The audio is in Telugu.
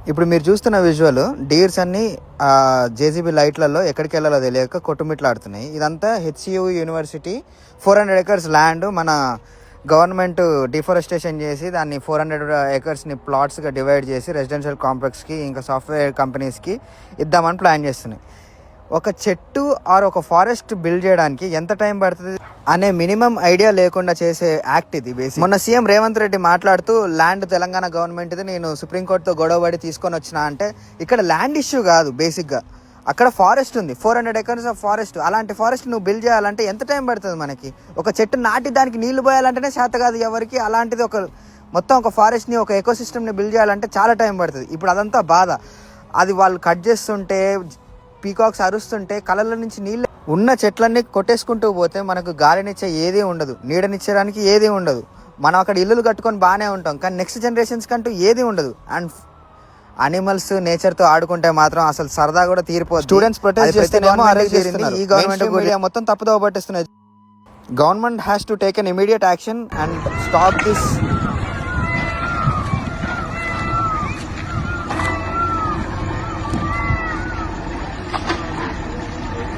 ఇప్పుడు మీరు చూస్తున్న విజువల్ డీర్స్ అన్ని జేసీబీ లైట్లలో ఎక్కడికి వెళ్ళాలో తెలియక కొట్టుమిట్లాడుతున్నాయి. ఇదంతా హెచ్సియు యూనివర్సిటీ 400 ఎకర్స్ ల్యాండ్ మన గవర్నమెంట్ డిఫారెస్టేషన్ చేసి దాన్ని 400 ఎకర్స్ని ప్లాట్స్గా డివైడ్ చేసి రెసిడెన్షియల్ కాంప్లెక్స్కి ఇంకా సాఫ్ట్వేర్ కంపెనీస్కి ఇద్దామని ప్లాన్ చేస్తున్నాయి. ఒక చెట్టు ఆర్ ఒక ఫారెస్ట్ బిల్డ్ చేయడానికి ఎంత టైం పడుతుంది అనే మినిమం ఐడియా లేకుండా చేసే యాక్ట్ ఇది బేసిక్. మొన్న సీఎం రేవంత్ రెడ్డి మాట్లాడుతూ ల్యాండ్ తెలంగాణ గవర్నమెంట్ది, నేను సుప్రీంకోర్టుతో గొడవపడి తీసుకొని వచ్చిన అంటే ఇక్కడ ల్యాండ్ ఇష్యూ కాదు బేసిక్గా, అక్కడ ఫారెస్ట్ ఉంది, 400 ఎకర్స్ ఆఫ్ ఫారెస్ట్. అలాంటి ఫారెస్ట్ నువ్వు బిల్డ్ చేయాలంటే ఎంత టైం పడుతుంది మనకి? ఒక చెట్టు నాటి దానికి నీళ్లు పోయాలంటేనే చేత కాదు ఎవరికి, అలాంటిది మొత్తం ఒక ఫారెస్ట్ని ఒక ఎకోసిస్టమ్ని బిల్డ్ చేయాలంటే చాలా టైం పడుతుంది. ఇప్పుడు అదంతా బాధ. అది వాళ్ళు కట్ చేస్తుంటే, పీకాక్స్ అరుస్తుంటే కళ్ళ నుంచి నీళ్ళు, ఉన్న చెట్లన్నీ కొట్టేసుకుంటూ పోతే మనకు గాలినిచ్చే ఏదీ ఉండదు, నీడనిచ్చేయడానికి ఏదీ ఉండదు. మనం అక్కడ ఇల్లులు కట్టుకొని బాగానే ఉంటాం, కానీ నెక్స్ట్ జనరేషన్స్ కంటూ ఏదీ ఉండదు. అండ్ అనిమల్స్ నేచర్ తో ఆడుకుంటే మాత్రం అసలు సరదా కూడా తీరిపోతుంది. స్టూడెంట్స్ ప్రొటెస్ట్ చేస్తేనేమో అరెస్ట్ చేస్తుంది. ఈ గవర్నమెంట్ మీడియా మొత్తం తప్పుదోవ పట్టిస్తున్నాయి. Government has to take an immediate action and stop this